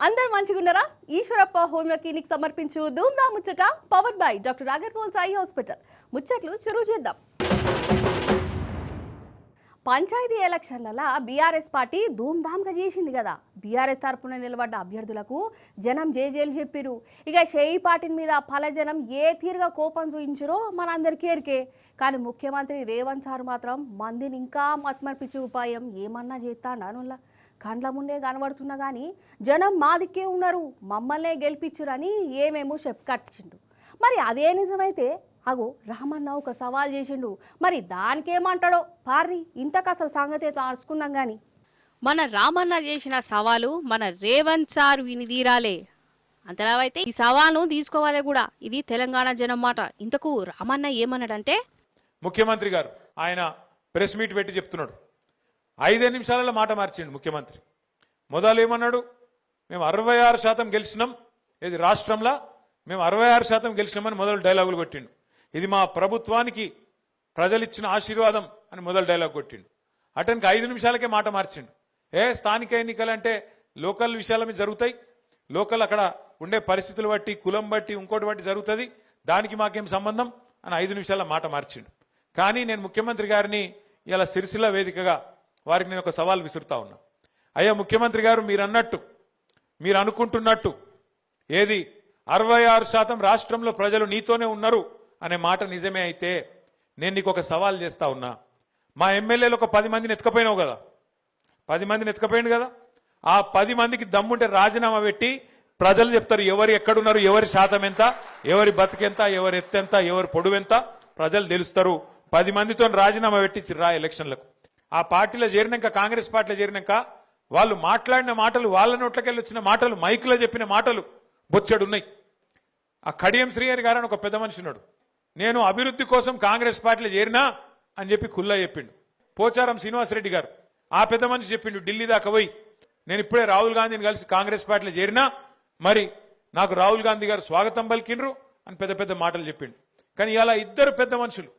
అందరు మంచిగున్నారా? Eeshwarappa homeo clinic సమర్పించు ధూమ్ధామ్ ముచ్చట powered by doctor Agarwal's eye hospital. ముచ్చట్లు చురువు చేద్దాం. పంచాయతీ ఎలక్షన్లలో బీఆర్ఎస్ పార్టీ ధూమ్ధామ్గా చేసింది కదా. బీఆర్ఎస్ తరపున నిలబడ్డ అభ్యర్థులకు జనం జేజేలు చెప్పిరు. ఇక షేయి పార్టీ మీద పల జనం ఏ తీరుగా కోపం చూపించారో మనందరికీ ఎరికే. కానీ ముఖ్యమంత్రి రేవంత్ సార్ మాత్రం మందిని ఇంకా మత్మర్పించే ఉపాయం ఏమన్నా చేస్తాడా? కండ్ల ముందే కనబడుతున్నా కానీ జనం మా దిక్కే ఉన్నారు, మమ్మల్నే గెలిపించురని ఏమేమో కట్టించిండు. మరి అదే నిజమైతే అగో రామన్న ఒక సవాల్ చేసిండు. మరి దానికేమంటాడో పార్రి ఇంతకు అసలు సంగతి తెలుసుకుందాం. కానీ మన రామన్న చేసిన సవాలు మన రేవంత్ సార్ విని తీరాలే. అంతలా అయితే ఈ సవాల్ను తీసుకోవాలి కూడా. ఇది తెలంగాణ జనం మాట. ఇంతకు రామన్న ఏమన్నాడంటే, ముఖ్యమంత్రి గారు ఆయన ప్రెస్ మీట్ పెట్టి చెప్తున్నాడు. 5 నిమిషాలలో మాట మార్చిండు ముఖ్యమంత్రి. మొదలు ఏమన్నాడు, మేము 66% గెలిచినాం, ఇది రాష్ట్రంలో మేము 66% గెలిచినామని మొదలు డైలాగులు కొట్టిండు. ఇది మా ప్రభుత్వానికి ప్రజలిచ్చిన ఆశీర్వాదం అని మొదలు డైలాగ్ కొట్టిండు. అతనికి 5 నిమిషాలకే మాట మార్చిండు. స్థానిక ఎన్నికలంటే లోకల్ విషయాల మీద జరుగుతాయి, లోకల్ అక్కడ ఉండే పరిస్థితులు బట్టి, కులం బట్టి, ఇంకోటి బట్టి జరుగుతుంది, దానికి మాకేం సంబంధం అని 5 నిమిషాల మాట మార్చిండు. కానీ నేను ముఖ్యమంత్రి గారిని ఇలా సిరిసిల్ల వేదికగా వారికి నేను ఒక సవాల్ విసురుతా ఉన్నా. అయ్యా ముఖ్యమంత్రి గారు, మీరు అన్నట్టు, మీరు అనుకుంటున్నట్టు ఏది 66% రాష్ట్రంలో ప్రజలు నీతోనే ఉన్నారు అనే మాట నిజమే అయితే నేను నీకు ఒక సవాల్ చేస్తా ఉన్నా. మా ఎమ్మెల్యేలు ఒక 10 మందిని ఎత్తుకపోయినావు కదా, 10 మందిని ఎత్తుకపోయింది కదా, ఆ 10 మందికి దమ్ముంటే రాజీనామా పెట్టి ప్రజలు చెప్తారు ఎవరు ఎక్కడున్నారు, ఎవరి శాతం ఎంత, ఎవరి బతికెంత, ఎవరి ఎత్తెంత, ఎవరి పొడువెంత ప్రజలు తెలుస్తారు. 10 మందితో రాజీనామా పెట్టి రా ఎలక్షన్లకు. ఆ పార్టీలో చేరినాక, కాంగ్రెస్ పార్టీలో చేరినాక వాళ్ళు మాట్లాడిన మాటలు, వాళ్ళ నోట్లకెళ్ళి వచ్చిన మాటలు, మైకులో చెప్పిన మాటలు బొచ్చెడున్నాయి. ఆ కడియం శ్రీహరి గారు అని ఒక పెద్ద మనిషి ఉన్నాడు, నేను అభివృద్ధి కోసం కాంగ్రెస్ పార్టీలో చేరినా అని చెప్పి కుల్లా చెప్పిండు. పోచారం శ్రీనివాసరెడ్డి గారు ఆ పెద్ద మనిషి చెప్పిండు, ఢిల్లీ దాకా పోయి నేను ఇప్పుడే రాహుల్ గాంధీని కలిసి కాంగ్రెస్ పార్టీలో చేరినా, మరి నాకు రాహుల్ గాంధీ గారు స్వాగతం పలికిండ్రు అని పెద్ద పెద్ద మాటలు చెప్పిండు. కానీ ఇలా ఇద్దరు పెద్ద మనుషులు,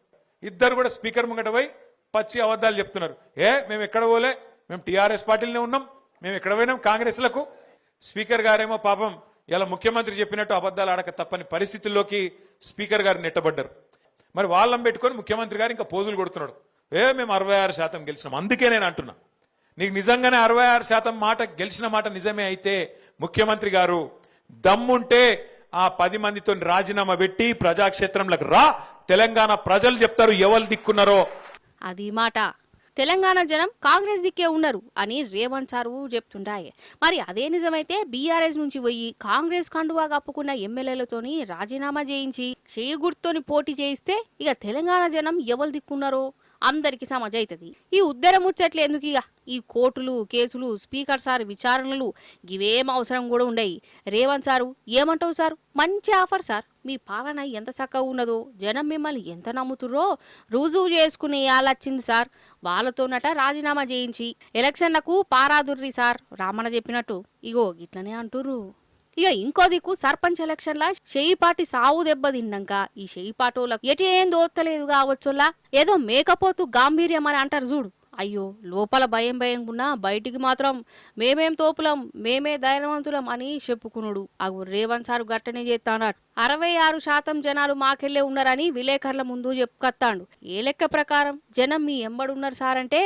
ఇద్దరు కూడా స్పీకర్ ముంగట పోయి పచ్చి అబద్ధాలు చెప్తున్నారు. మేము ఎక్కడ పోలే, మేము టీఆర్ఎస్ పార్టీలోనే ఉన్నాం, మేము ఎక్కడ పోయినాం కాంగ్రెస్లకు. స్పీకర్ గారేమో పాపం ఇలా ముఖ్యమంత్రి చెప్పినట్టు అబద్ధాలు ఆడక తప్పని పరిస్థితుల్లోకి స్పీకర్ గారు నెట్టబడ్డారు. మరి వాళ్ళని పెట్టుకొని ముఖ్యమంత్రి గారు ఇంకా పోజులు కొడుతున్నాడు. మేము 66% గెలిచినాం. అందుకే నేను అంటున్నా, నీకు నిజంగానే 66% మాట గెలిచిన మాట నిజమే అయితే ముఖ్యమంత్రి గారు దమ్ముంటే ఆ 10 మందితో రాజీనామా పెట్టి ప్రజాక్షేత్రంలోకి రా. తెలంగాణ ప్రజలు చెప్తారు ఎవరు దిక్కున్నారో. అది మాట. తెలంగాణ జనం కాంగ్రెస్ దిక్కే ఉన్నారు అని రేవంత్ సార్ చెప్తుంటాయి. మరి అదే నిజమైతే బీఆర్ఎస్ నుంచి పోయి కాంగ్రెస్ కండువా కప్పుకున్న ఎమ్మెల్యేలతోని రాజీనామా చేయించి చేయి గుర్తుతోని పోటీ చేయిస్తే ఇక తెలంగాణ జనం ఎవరు దిక్కున్నారో అందరికి సమజ్ అవుతుంది. ఈ ఉద్దర ముచ్చట్లు ఎందుకు? ఇక ఈ కోర్టులు, కేసులు, స్పీకర్ సార్ విచారణలు ఇవేం అవసరం కూడా ఉండయి. రేవంత్ సారు ఏమంటావు సార్, మంచి ఆఫర్ సార్, మీ పాలన ఎంత చక్కగా ఉన్నదో, జనం మిమ్మల్ని ఎంత నమ్ముతుర్రో రుజువు చేసుకునే వచ్చింది సార్. వాళ్ళతోనట రాజీనామా చేయించి ఎలక్షన్లకు పారాదుర్రి సార్ రామన్న చెప్పినట్టు. ఇగో గిట్లనే అంటుర్రు. ఇక ఇంకో దిక్కు సర్పంచ్ ఎలక్షన్ల షెయి పార్టీ సావు దెబ్బ తిన్నాక ఈ షెయి పార్టీలకు ఎటు ఏం దోత్తలేదు కావచ్చులా, ఏదో మేకపోతు గాంభీర్యం అని అంటారు చూడు. అయ్యో లోపల భయం భయంగున్నా బయటికి మాత్రం మేమేం తోపులం, మేమే ధైర్యవంతులం అని చెప్పుకున్నాడు. అగు రేవంత్ సార్ గట్టనే చేస్తాడు. 66% జనాలు మాకెళ్లే ఉన్నారని విలేకరుల ముందు చెప్పుకొస్తాడు. ఏ లెక్క ప్రకారం జనం మీ ఎంబడున్నారు సార్ అంటే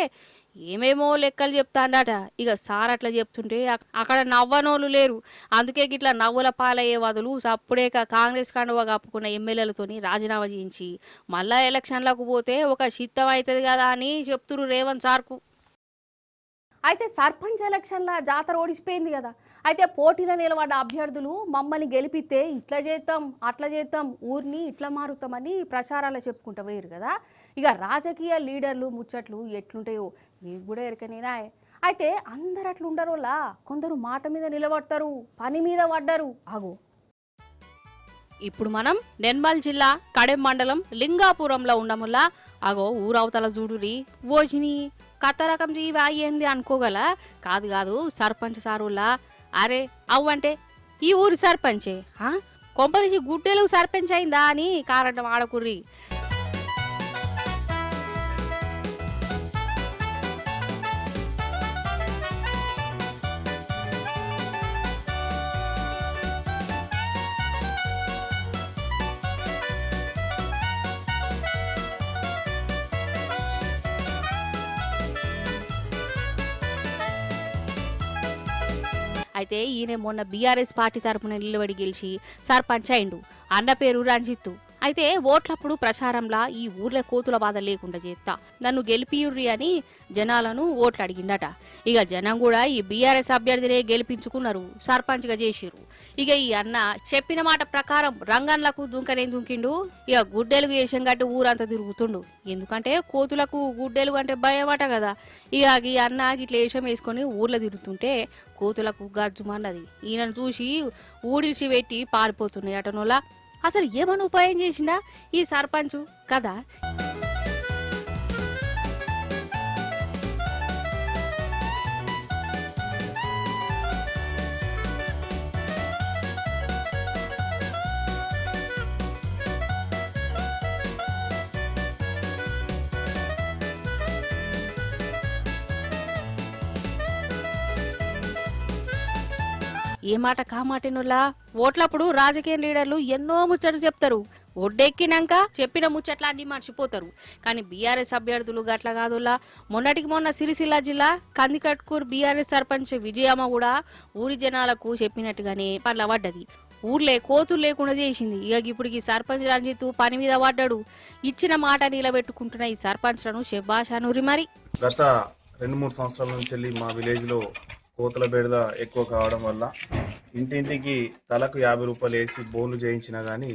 ఏమేమో లెక్కలు చెప్తాడట. ఇక సార్ అట్లా చెప్తుంటే అక్కడ నవ్వనోళ్ళు లేరు. అందుకే గిట్లా నవ్వుల పాలయ్యే వదులు అప్పుడే కాంగ్రెస్ కండువా కప్పుకున్న ఎమ్మెల్యేలతోని రాజీనామా చేయించి మళ్ళా ఎలక్షన్లకు పోతే ఒక చిత్తం అవుతుంది కదా అని చెప్తురు రేవంత్ సార్కు. అయితే సర్పంచ్ ఎలక్షన్ల జాతర ఓడిసిపోయింది కదా. అయితే పోటీలో నిలబడ్డ అభ్యర్థులు మమ్మల్ని గెలిపిస్తే ఇట్లా చేస్తాం, అట్లా చేస్తాం, ఊరిని ఇట్లా మారుతామని ప్రచారాలు చెప్పుకుంటూ పోయారు కదా. ఇక రాజకీయ లీడర్లు ముచ్చట్లు ఎట్లుంటాయో మీకు కూడా ఎరకనేనా. అయితే అందరు అట్లా ఉండరులా, కొందరు మాట మీద నిలబడతారు, పని మీద పడ్డారు. ఆగో ఇప్పుడు మనం నిర్మల్ జిల్లా కడెం మండలం లింగాపురంలో ఉండముల్లా అగో ఊరవతల చూడురి ఓజిని కథ రకం జీవి అయ్యింది అనుకోగల. కాదు కాదు సర్పంచ్ సారులా. అరే అవ్వంటే ఈ ఊరి సర్పంచే, కొంపదీసి గుడ్డెలు సర్పంచ్ అయిందా అని కారణం ఆడకుర్రి. అయితే ఈయన మొన్న బీఆర్ఎస్ పార్టీ తరపున నిలబడి గెలిచి సర్పంచ్ అయిండు. అన్న పేరు రంజిత్తు. అయితే ఓట్లప్పుడు ప్రచారంలా ఈ ఊర్లో కోతుల బాధ లేకుండా చేస్తా, నన్ను గెలిపియుర్రి అని జనాలను ఓట్లు అడిగిండట. ఇక జనం కూడా ఈ బీఆర్ఎస్ అభ్యర్థినే గెలిపించుకున్నారు, సర్పంచ్గా చేసిర్రు. ఇక ఈ అన్న చెప్పిన మాట ప్రకారం రంగన్లకు దుంకనేం దుంకిండు. ఇక గుడ్డెలుగు వేషం కట్టి ఊరంతా తిరుగుతుండు. ఎందుకంటే కోతులకు గుడ్డెలు అంటే భయమట కదా. ఇక ఈ అన్న ఇట్లా వేషం వేసుకొని ఊర్లో తిరుగుతుంటే కోతులకు గజ్జుమన్నది. ఈయనను చూసి ఊడిచి పెట్టి పారిపోతున్నాయి అటనోలా. అసలు ఏమన్నా ఉపాయం చేసిండా ఈ సర్పంచ్ కదా. ఏ మాట కామాటినులా ఓట్లప్పుడు రాజకీయ లీడర్లు ఎన్నో ముచ్చట్లు చెప్తారు. ఒడ్డెక్కినాక చెప్పిన ముచ్చట్లు అన్ని మర్చిపోతారు. కానీ బీఆర్ఎస్ అభ్యర్థులు గట్ల కాదులా. మొన్నటికి మొన్న సిరిసిల్ల జిల్లా కందికట్కూర్ బీఆర్ఎస్ సర్పంచ్ విజయమ్మ కూడా ఊరి జనాలకు చెప్పినట్టుగానే పట్ల పడ్డది. ఊర్లే కోతులు లేకుండా చేసింది. ఇక ఇప్పుడు ఈ సర్పంచ్ రంజిత్ పని మీద పడ్డాడు. ఇచ్చిన మాట నిలబెట్టుకుంటున్న ఈ సర్పంచ్లను శభాషానూరి. మరి గత 2-3 సంవత్సరాల నుంచి మా విలేజ్ లో కోతుల బెడద ఎక్కువ కావడం వల్ల ఇంటింటికి తలకు 50 రూపాయలు వేసి బోన్లు చేయించినా కానీ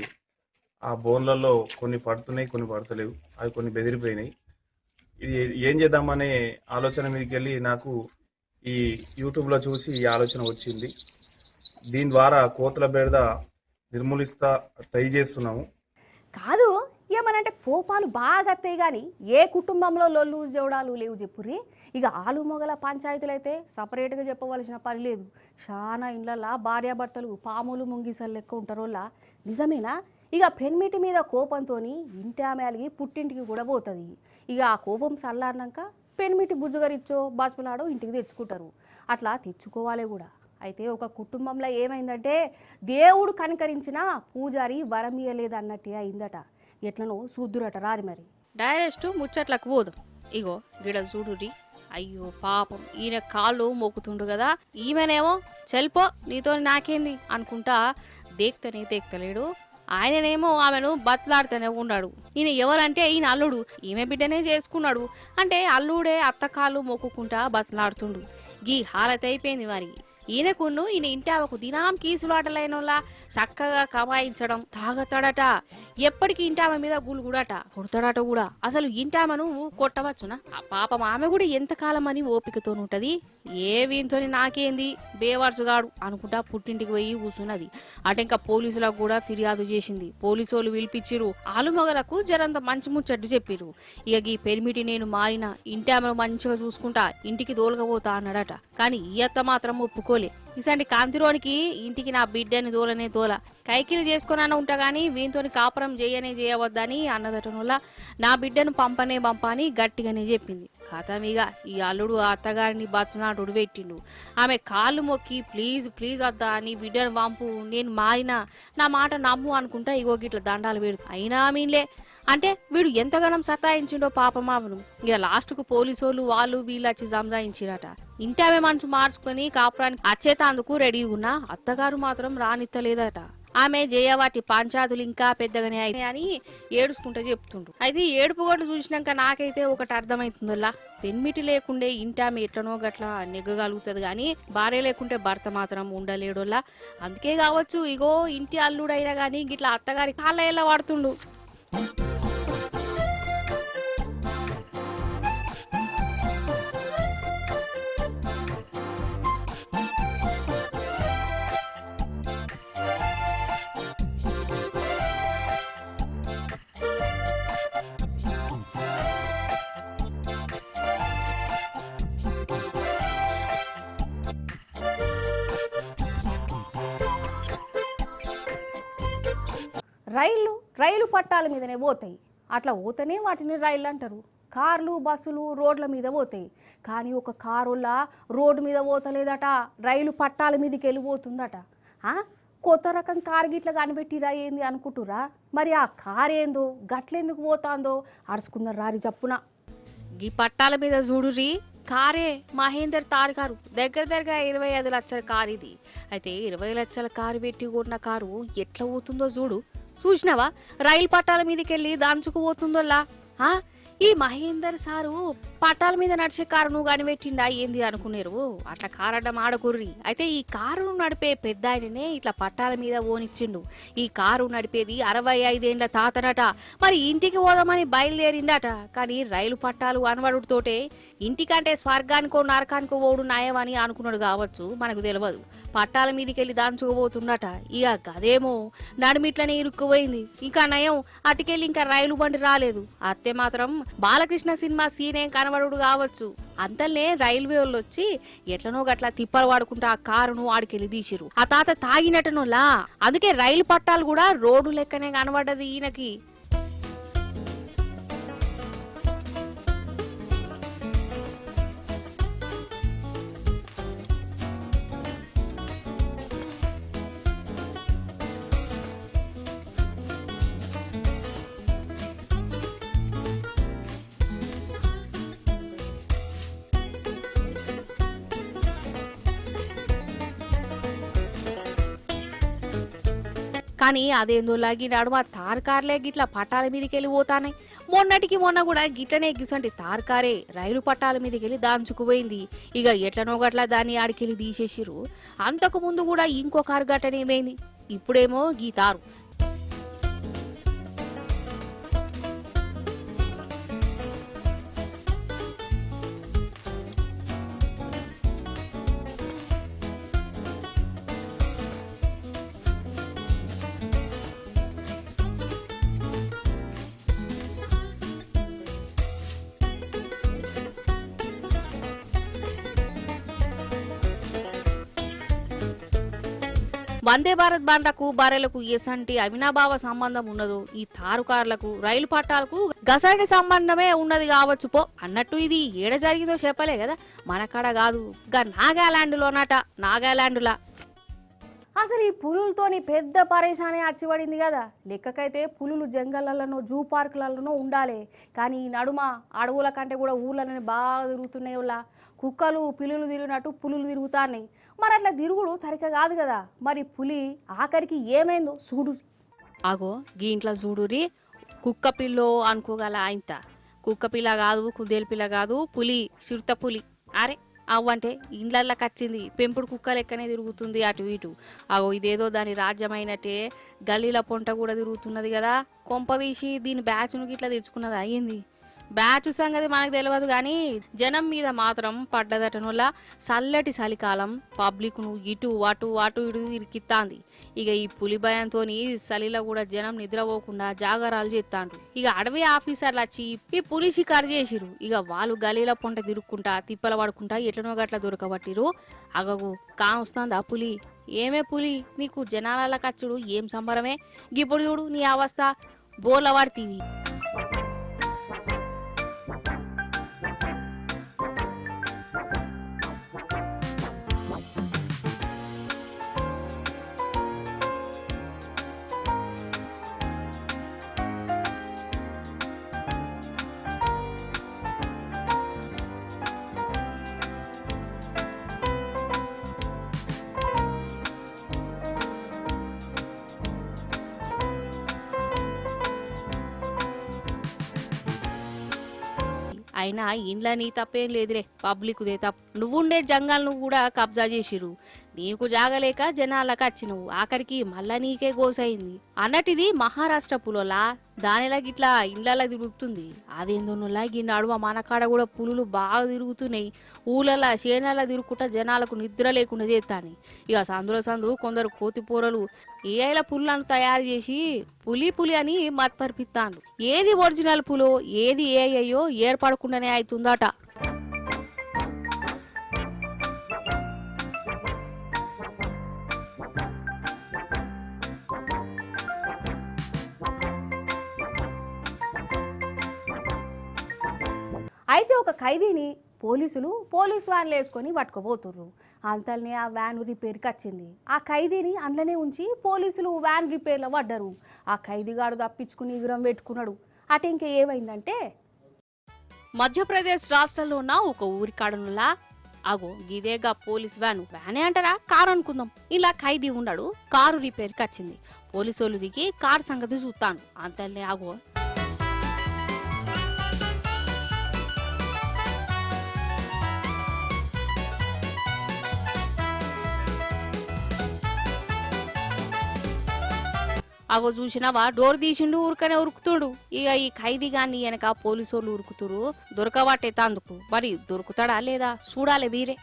ఆ బోన్లలో కొన్ని పడుతున్నాయి, కొన్ని పడతలేవు. అవి కొన్ని బెదిరిపోయినాయి. ఇది ఏం చేద్దామనే ఆలోచన మీదకి వెళ్ళి నాకు ఈ యూట్యూబ్లో చూసి ఈ ఆలోచన వచ్చింది. దీని ద్వారా కోతుల బెడద నిర్మూలిస్తా ట్రై చేస్తున్నాము. కాదు ఏమనంటే కోపాలు బాగా అత్తాయి కానీ ఏ కుటుంబంలో లొల్లు జోడాలు లేవు చెప్పుర్రి. ఇక ఆలు మొగల పంచాయతీలు అయితే సపరేట్గా చెప్పవలసిన పని లేదు. చాలా ఇండ్లలా భార్యాభర్తలు పాములు ముంగిసలు లెక్క ఉంటారోళ్ళ. నిజమేనా? ఇక పెన్మిటి మీద కోపంతో ఇంటి ఆమె అలిగి పుట్టింటికి కూడా పోతుంది. ఇక ఆ కోపం చల్లారినాక పెన్మిటి బుజ్జుగరిచ్చో బతుకులాడో ఇంటికి తెచ్చుకుంటారు. అట్లా తెచ్చుకోవాలి కూడా. అయితే ఒక కుటుంబంలో ఏమైందంటే దేవుడు కనికరించినా పూజారి వరమియలేదు అన్నట్టే అయిందట. ఎట్లనో చూద్దురట రారి. మరి డైరెక్ట్ ముచ్చట్లకు పోదాం. ఇగో గిడ చూడురి. అయ్యో పాపం ఈయన కాళ్ళు మొక్కుతుండు కదా. ఈమెనేమో చెల్పో నీతో నాకేంది అనుకుంటా దేక్తనే దేక్తలేడు. ఆయననేమో ఆమెను బతలాడుతూనే ఉన్నాడు. ఈయన ఎవరంటే ఈయన అల్లుడు, ఈమె బిడ్డనే చేసుకున్నాడు. అంటే అల్లుడే అత్త కాళ్ళు మొక్కుకుంటా బతలాడుతుండు. గీ హాలత అయిపోయింది. మరి ఈయనకున్ను ఈయన ఇంటి ఆమెకు దినాం కీసులాటలైనలా చక్కగా కమాయించడం, తాగతాడట. ఎప్పటికి ఇంటి ఆమె మీద గులుగుడట, కొడతాడట కూడా. అసలు ఇంటి ఆమెను కొట్టవచ్చునా? ఆ పాపం ఆమె కూడా ఎంతకాలం అని ఓపికతోనుంటది. ఏ వీంతో నాకేంది బేవర్చుగాడు అనుకుంటా పుట్టింటికి పోయి కూర్చున్నది. అటు ఇంకా పోలీసులకు కూడా ఫిర్యాదు చేసింది. పోలీసు వాళ్ళు పిలిపించిరు. ఆలుమగలకు జరంత మంచి ముచ్చట్టు చెప్పిరు. ఇక ఈ పెరిమిటి నేను మారిన ఇంటి ఆమెను మంచిగా చూసుకుంటా ఇంటికి దోలకపోతా అన్నాడట. కానీ ఈ అత్త మాత్రం ఒప్పుకోలే. ఇసంటి కాంతిరోనికి ఇంటికి నా బిడ్డని దోలనే తోల కైకిలు చేసుకున్నా ఉంటా గానీ వీంతోని కాపురం చేయవద్దని అన్నదటనుల నా బిడ్డను పంపనే అని గట్టిగానే చెప్పింది. కథమిగా ఈ అల్లుడు ఆ అత్తగారిని బతునాటుడు పెట్టిండు. ఆమె కాళ్ళు మొక్కి ప్లీజ్ ప్లీజ్ అత్తా నీ బిడ్డను పంపు, నేను మారినా నా మాట నమ్ము అనుకుంటా ఇగో గిట్ల దండాలు పెడుతు. అయినా మీన్లే అంటే వీడు ఎంతగానం సతాయించిండో పాపమావను. ఇక లాస్ట్కు పోలీసోళ్ళు వాళ్ళు వీళ్ళు వచ్చి సంజాయించిరట. ఇంటి ఆమె మనసు మార్చుకుని కాపురానికి అచ్చేతాందుకు రెడీ ఉన్నా అత్తగారు మాత్రం రానిత్తలేదట. ఆమె జయవాటి పంచాదులు ఇంకా పెద్దగానే అని ఏడుచుకుంటూ చెప్తుండు. అయితే ఏడుపు గొడ్లు చూసినాక నాకైతే ఒకటి అర్థమవుతుందల్లా, పెన్మిటి లేకుండే ఇంటి ఆమె ఎట్లనో గట్లా నెగ్గగలుగుతుంది గాని భార్య లేకుంటే భర్త మాత్రం ఉండలేడోల్లా. అందుకే కావచ్చు ఇగో ఇంటి అల్లుడైనా గాని గిట్లా అత్తగారి కాళ్ళ ఎలా వాడుతుండు. రైలు పట్టాల మీదనే పోతాయి. అట్లా పోతేనే వాటిని రైళ్ళు అంటారు. కార్లు బస్సులు రోడ్ల మీద పోతాయి. కానీ ఒక కారులా రోడ్డు మీద పోతలేదట, రైలు పట్టాల మీదకి వెళ్ళిపోతుందట. కొత్త రకం కారు గిట్ల కనిపెట్టిరా ఏంది అనుకుంటురా? మరి ఆ కారు ఏందో గట్లెందుకు పోతాందో అరుచుకున్నారు రారి చెప్పున. ఈ పట్టాల మీద చూడురి కారే మహేందర్ తార్ కారు దగ్గర 25 లక్షల కారు ఇది. అయితే 20 లక్షల కారు పెట్టి కొన్న కారు ఎట్లా పోతుందో చూడు. చూసినావా రైలు పట్టాల మీదకెళ్ళి దాంచుకుపోతుందోలా. ఈ మహేందర్ సారు పట్టాల మీద నడిచే కారును కనిపెట్టిండా ఏంది అనుకున్నారు. అట్లా కారడ్డం ఆడకుర్రి. అయితే ఈ కారును నడిపే పెద్ద ఆయననే ఇట్లా పట్టాల మీద ఓనిచ్చిండు. ఈ కారు నడిపేది 65 ఏళ్ల తాతనట. మరి ఇంటికి పోదామని బయలుదేరిండట. కానీ రైలు పట్టాలు అనవడుతోటే ఇంటికంటే స్వర్గానికో నరకానికో ఓడు నయమని అనుకున్నాడు కావచ్చు, మనకు తెలియదు. పట్టాల మీదకెళ్ళి దాంచుకోబోతుండట. ఇక గదేమో నడుమిట్లనే ఇరుక్కుపోయింది. ఇంకా నయం అటుకెళ్ళి ఇంకా రైలు బండి రాలేదు. అత్తే మాత్రం బాలకృష్ణ సినిమా సీనేం కనబడు కావచ్చు. అంతల్నే రైల్వే వాళ్ళు వచ్చి ఎట్లనో గట్లా తిప్పలు వాడుకుంటూ ఆ కారును ఆడికెళ్ళి తీసిరు. ఆ తాత తాగినట్టునులా. అందుకే రైలు పట్టాలు కూడా రోడ్డు లెక్కనే కనబడ్డది ఈయనకి. కానీ అదేందో లాగి నడుమ తార్కార్లే గిట్లా పట్టాల మీదకెళ్ళి పోతానే. మొన్నటికి మొన్న కూడా గిట్లనే గిసంటి తార్కారే రైలు పట్టాల మీదకెళ్ళి దాంచుకుపోయింది. ఇక ఎట్లనో గట్లా దాన్ని ఆడికెళ్ళి తీసేసిరు. అంతకు ముందు కూడా ఇంకో కారు గట్టనేమైంది. ఇప్పుడేమో గీ తారు. వందే భారత్ బండ్లకు బర్రెలకు ఎసంటి అవినాభావ సంబంధం ఉన్నదో ఈ తారుకార్లకు రైలు పట్టాలకు గసంటి సంబంధమే ఉన్నది కావచ్చు పో అన్నట్టు. ఇది ఏడ జరిగిందో చెప్పలే కదా, మనకాడ కాదు గా నాగాలాండ్లోనట. నాగాలాండ్లా అసలు ఈ పులులతోని పెద్ద పరేషానే అచ్చిపడింది కదా. లెక్కకైతే పులులు జంగళ్ళలోనో జూ పార్కులలోనో ఉండాలి. కానీ ఈ నడుమ అడవుల కంటే కూడా ఊళ్ళని బాగా తిరుగుతున్నాయి. వాళ్ళ కుక్కలు పిల్లులు తిరిగినట్టు పులులు తిరుగుతాయి. మరి అట్లా తిరుగుడు తరిక కాదు కదా. మరి పులి ఆఖరికి ఏమైందో చూడు. ఆగో గీ ఇంట్లో చూడురి. కుక్క పిల్లో అనుకోగల ఆయనత. కుక్క పిల్ల కాదు, కుదేలు పిల్ల కాదు, పులి, చిరుత పులి. అరే అవ్వంటే ఇండ్లకి వచ్చింది. పెంపుడు కుక్క లెక్కనే తిరుగుతుంది అటు ఇటు. అగో ఇదేదో దాని రాజ్యమైనట్టే గల్లీల పొంట కూడా తిరుగుతున్నది కదా. కొంపదీసి దీని బ్యాచ్ను ఇట్లా తెచ్చుకున్నది అయ్యింది. బ్యాచ్ సంగతి మనకు తెలియదు కానీ జనం మీద మాత్రం పడ్డదటం వల్ల చల్లటి చలికాలం పబ్లిక్ను ఇటు అటు అటు ఇటు ఇరికిత్తాంది. ఇక ఈ పులి భయంతో చలిలో కూడా జనం నిద్రపోకుండా జాగారాలు చేస్తాండ్రు. ఇక అడవి ఆఫీసర్లు వచ్చి ఈ పులి షికారు చేసిరు. ఇక వాళ్ళు గలీల పొంట తిరుక్కుంటా తిప్పల పడుకుంటా ఎట్లనో గట్ల దొరకబట్టిరు. అగగు కానొస్తుందా పులి. ఏమే పులి నీకు జనాల కచ్చుడు ఏం సంబరమే. ఇప్పుడు చూడు నీ అవస్థ బోర్ల పడుతీవి. అయినా ఇండ్ల నీ తప్పేం లేదులే, పబ్లిక్దే తప్పు. నువ్వుండే జంగల్ను కూడా కబ్జా చేసిరు. నీకు జాగలేక జనాలకు వచ్చినవు. ఆఖరికి మళ్ళా నీకే గోసైంది అన్నట్టుది మహారాష్ట్ర పులోలా. దానిలా గిట్లా ఇండ్లలా తిరుగుతుంది. అదేందోనులా ఈ నడుమ మనకాడ కూడా పులులు బాగా తిరుగుతున్నాయి. ఊళ్ళలా చేనలా తిరుగుకుంటా జనాలకు నిద్ర లేకుండా చేస్తాను. ఇక సందు కొందరు కోతిపూరలు ఏఐల పుల్లను తయారు చేసి పులి పులి అని మత్పరిపిస్తాను. ఏది ఒరిజినల్ పులో ఏది ఏఐయో ఏర్పడకుండానే అవుతుందట. అయితే ఒక ఖైదీని పోలీస్ వ్యాన్లు వేసుకొని పట్టుకుపోతుర్రు. అంతల్నే ఆ వ్యాన్ రిపేర్కి వచ్చింది. ఆ ఖైదీని అందులోనే ఉంచి పోలీసులు వ్యాన్ రిపేర్లో పడ్డారు. ఆ ఖైదీగాడు తప్పించుకుని ఎగురం పెట్టుకున్నాడు. అటు ఇంకా ఏమైందంటే మధ్యప్రదేశ్ రాష్ట్రంలో ఉన్న ఒక ఊరి కాడనులా అగో గిదేగా పోలీస్ వ్యానే అంటారా కారు అనుకుందాం. ఇలా ఖైదీ ఉన్నాడు, కారు రిపేర్కి వచ్చింది. పోలీసోళ్ళు దిగి కారు సంగతి చూస్తాను అంతలే ఆగో అగో చూసినావా డోర్ తీసిండు ఊరికనే ఉరుకుతుడు. ఇక ఈ ఖైదీ గాని వెనక పోలీసోళ్ళు ఉరుకుతురు దొరకబట్టే తందుకు. మరి దొరుకుతాడా లేదా చూడాలి వీరే.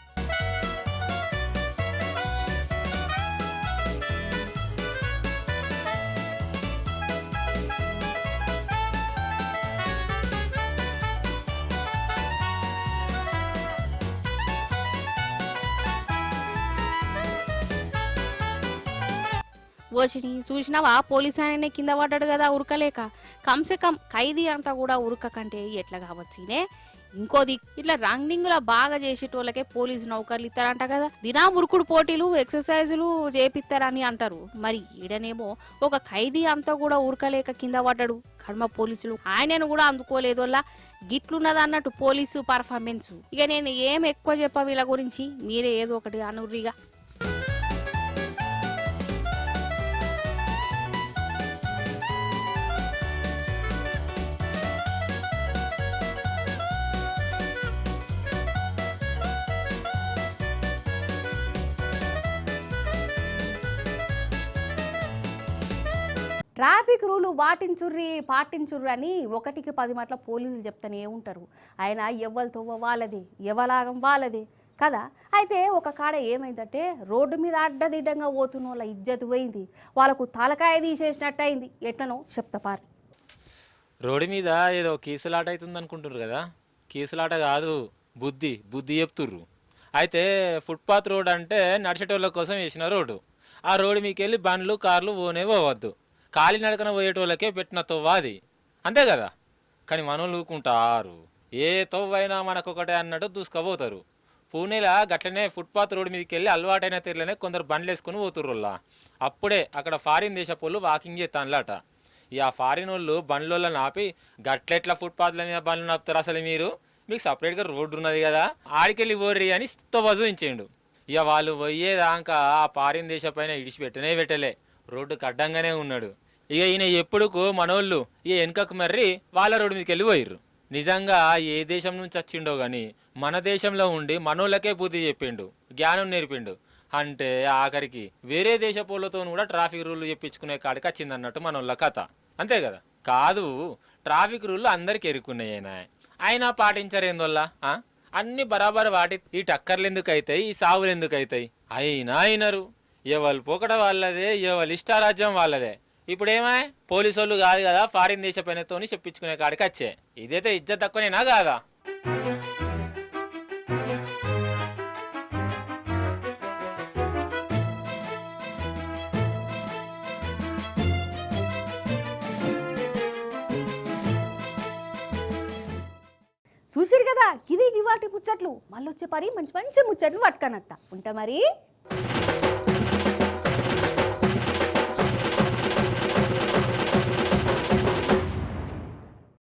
వచ్చిని చూసినావా పోలీస్ ఆయనే కింద పడ్డాడు కదా ఉరకలేక. కమ్సే కమ్ ఖైదీ అంతా కూడా ఉరకకంటే ఎట్లా కావచ్చునే. ఇంకోది ఇట్లా రన్నింగ్లా బాగా చేసేటోళ్ళకే పోలీసు నౌకర్లు ఇస్తారంట కదా. దినా ఉరుకుడు పోటీలు ఎక్సర్సైజులు చేపిస్తారని అంటారు. మరి ఈడనేమో ఒక ఖైదీ అంతా కూడా ఉరకలేక కింద పడ్డాడు. కడమ పోలీసులు ఆయనను కూడా అందుకోలేదు వల్ల గిట్లున్నది అన్నట్టు పోలీసు పర్ఫార్మెన్స్. ఇక నేను ఏం ఎక్కువ చెప్ప వీళ్ళ గురించి, మీరే ఏదో ఒకటి అనుర్రిగా. ట్రాఫిక్ రూలు పాటించుర్రి అని 1కి 10 మాటల పోలీసులు చెప్తానే ఉంటారు. ఆయన ఎవ్వరితో వాళ్ళది, ఎవలాగం వాళ్ళది కదా. అయితే ఒక కాడ ఏమైందంటే రోడ్డు మీద అడ్డదిడ్డంగా పోతున్న వాళ్ళ ఇజ్జత్ పోయింది, వాళ్ళకు తలకాయ తీసేసినట్టు అయింది. ఎట్లనో చెప్తాపారు. రోడ్డు మీద ఏదో కీసులాట అవుతుంది అనుకుంటుర్రు కదా. కీసులాట కాదు, బుద్ధి చెప్తుర్రు. అయితే ఫుట్పాత్ రోడ్ అంటే నడిచేటోళ్ళ కోసం వేసిన రోడ్డు. ఆ రోడ్డు మీకు వెళ్ళి బండ్లు కార్లు పోవద్దు. కాలినడకన పోయేటోళ్ళకే పెట్టిన తొవ్వ అది, అంతే కదా. కానీ మనోళ్ళు ఊకుంటారు, ఏ తొవ్వైనా మనకొకటే అన్నట్టు దూసుకపోతారు. పూణేలా గట్లనే ఫుట్పాత్ రోడ్డు మీదకి వెళ్ళి అలవాటైన తీరులోనే కొందరు బండ్లు వేసుకుని పోతుర్రులా. అప్పుడే అక్కడ ఫారిన్ దేశపోళ్ళు వాకింగ్ చేస్తానులాట. ఆ ఫారిన్ వాళ్ళు బండ్లలో ఆపి గట్లెట్లా ఫుట్పాత్ల మీద బండ్లు నాపుతారు, అసలు మీకు సపరేట్గా రోడ్డు ఉన్నది కదా ఆడికెళ్ళి ఓర్రి అని తొవ్వ చూపించేయండు. ఇక వాళ్ళు పోయేదాకా ఆ ఫారిన్ దేశ పైన పెట్టలే, రోడ్డుకు అడ్డంగానే ఉన్నాడు. ఇక ఈయన ఎప్పుడుకు మనోళ్ళు ఇక వెనుకకు మర్రి వాళ్ళ రోడ్డు మీదకి వెళ్ళి పోయిర్రు. నిజంగా ఏ దేశం నుంచి వచ్చిండో గాని మన దేశంలో ఉండి మనోళ్ళకే బుద్ధి చెప్పిండు, జ్ఞానం నేర్పిండు. అంటే ఆఖరికి వేరే దేశపోళ్ళతో కూడా ట్రాఫిక్ రూల్ చెప్పించుకునే కాడికి వచ్చింది అన్నట్టు మనోళ్ళ కథ, అంతే కదా. కాదు, ట్రాఫిక్ రూల్ అందరికి ఎరుకున్నాయి. ఆయన పాటించరేందోళ్ళ అన్ని బరాబర్ వాటి ఈ టక్కర్లు ఎందుకు అవుతాయి, ఈ సావులు ఎందుకు అవుతాయి. అయినా అయినరు, ఎవరు పోకడ వాళ్ళదే, ఎవరు ఇష్టారాజ్యం వాళ్ళదే. ఇప్పుడేమా పోలీసు వాళ్ళు కాదు కదా ఫారిన్ దేశ పైనతో చెప్పించుకునే కాడికి వచ్చే. ఇదైతే ఇజ్జత్ తక్కువనేనా కాదా. చూసిరు కదా ఇది ఇవాటి ముచ్చట్లు. మళ్ళీ వచ్చే పరి మంచి మంచి ముచ్చట్లు పట్టుకనత్తా ఉంటా మరి.